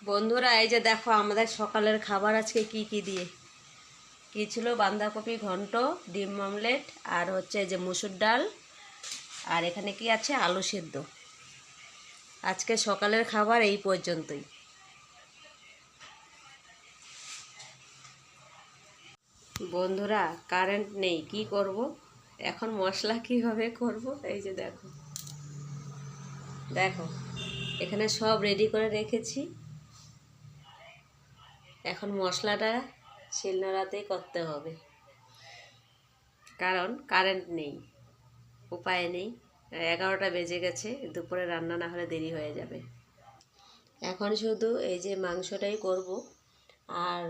বন্ধুরা, এই যে দেখো আমাদের সকালের খাবার আজকে কি কি দিয়ে কি ছিল। বাঁধাকপি ঘন্ট, ডিম অমলেট, আর হচ্ছে যে মুসুর ডাল, আর এখানে কি আছে, আলু সেদ্ধ। আজকে সকালের খাবার এই পর্যন্তই। বন্ধুরা, কারেন্ট নেই, কি করব এখন, মশলা কিভাবে করব। এই যে দেখো দেখো এখানে সব রেডি করে রেখেছি। এখন মশলাটা শিলনোড়াতেই করতে হবে, কারণ কারেন্ট নেই, উপায় নেই। 11টা বেজে গেছে, দুপুরে রান্না না হলে দেরি হয়ে যাবে। এখন শুধু এই যে মাংসটাই করব। আর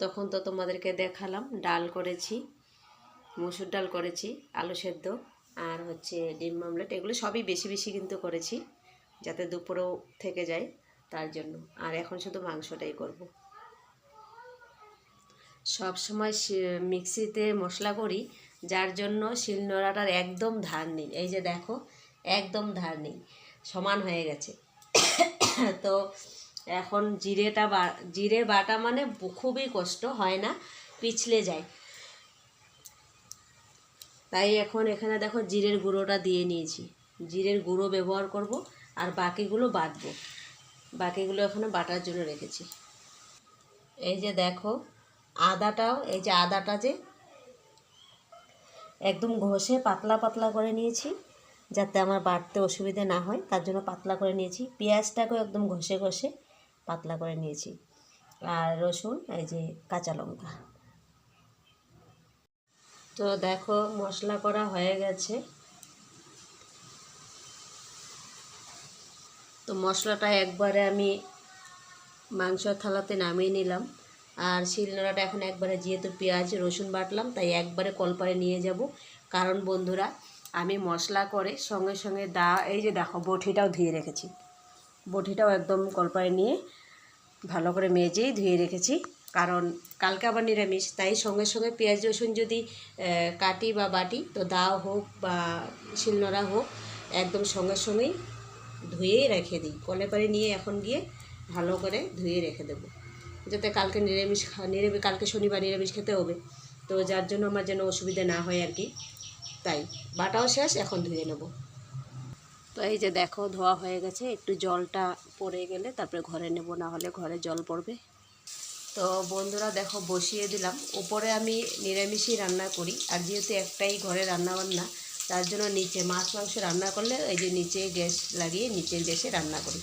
তখন তো তোমাদেরকে দেখালাম, ডাল করেছি, মুসুর ডাল করেছি, আলু সেদ্ধ, আর হচ্ছে ডিম অমলেট। এগুলো সবই বেশি বেশি কিন্তু করেছি, যাতে দুপুরেও থেকে যায়, তার জন্য। আর এখন শুধু মাংসটাই করব। সব সময় মিক্সিতে মশলা করি, যার জন্য শিলনোড়াটার একদম ধার নেই। এই যে দেখো, একদম ধার নেই, সমান হয়ে গেছে। তো এখন জিরে বাটা মানে খুবই কষ্ট হয়, না পিছলে যায়। তাই এখন এখানে দেখো জিরের গুঁড়োটা দিয়ে নিয়েছি, জিরের গুঁড়ো ব্যবহার করব। আর বাকিগুলো বাটবো, বাকিগুলো এখানে বাটার জন্য রেখেছি। এই যে দেখো আদাটাও, এই যে আদাটা যে একদম ঘষে পাতলা পাতলা করে নিয়েছি, যাতে আমার বাটতে অসুবিধা না হয়, তার জন্য পাতলা করে নিয়েছি। পেঁয়াজটাকেও একদম ঘষে ঘষে পাতলা করে নিয়েছি। আর রসুন, এই যে কাঁচা লঙ্কা। তো দেখো মশলা করা হয়ে গেছে। তো মশলাটা একবারে আমি মাংসের থালাতে নামিয়ে নিলাম। আর শিলনোড়াটা এখন একবারে, যেহেতু পেঁয়াজ রসুন বাটলাম, তাই একবারে কলপারে নিয়ে যাব। কারণ বন্ধুরা, আমি মশলা করে সঙ্গে সঙ্গে এই যে দেখো বটিটাও ধুয়ে রেখেছি, বটিটাও একদম কলপারে নিয়ে ভালো করে মেজেই ধুয়ে রেখেছি। কারণ কালকে আবার নিরামিষ, তাই সঙ্গে সঙ্গে পেঁয়াজ রসুন যদি কাটি বা বাটি, তো দাও হোক বা শিলনোড়া হোক, একদম সঙ্গে সঙ্গেই ধুয়েই রেখে দিই। কলপারে নিয়ে এখন গিয়ে ভালো করে ধুয়ে রেখে দেবো, যাতে কালকে কালকে শনিবার নিরামিষ খেতে হবে। তো যার জন্য আমার যেন অসুবিধা না হয় আর কি। তাই বাটাও শেষ, এখন ধুয়ে নেব। তো এই যে দেখো ধোয়া হয়ে গেছে, একটু জলটা পড়ে গেলে তারপরে ঘরে নেব, না হলে ঘরে জল পড়বে। তো বন্ধুরা দেখো বসিয়ে দিলাম। উপরে আমি নিরামিষই রান্না করি, আর যেহেতু একটাই ঘরে রান্নাবান্না, তার জন্য নিচে মাছ মাংস রান্না করলে এই যে নিচে গ্যাস লাগিয়ে নিচের গ্যাসে রান্না করি।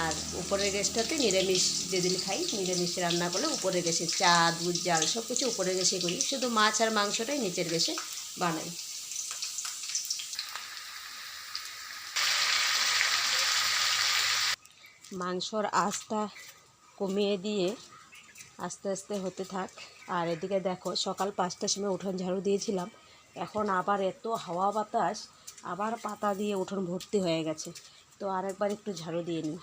আর উপরের গ্যাসটাতে নিরামিষ যেদিন খাই, নিরামিষ রান্না করলে উপরের গ্যাসে চা দুধ জাল সব কিছু উপরের গ্যাসে করি, শুধু মাছ আর মাংসটাই নিচের গ্যাসে বানাই। মাংসর আঁচটা কমিয়ে দিয়ে আস্তে আস্তে হতে থাক। আর এদিকে দেখো সকাল 5টার সময় উঠোন ঝাড়ু দিয়েছিলাম, এখন আবার এত হাওয়া বাতাস, আবার পাতা দিয়ে উঠোন ভর্তি হয়ে গেছে। তো আরেকবার একটু ঝাড়ু দিয়ে নিই।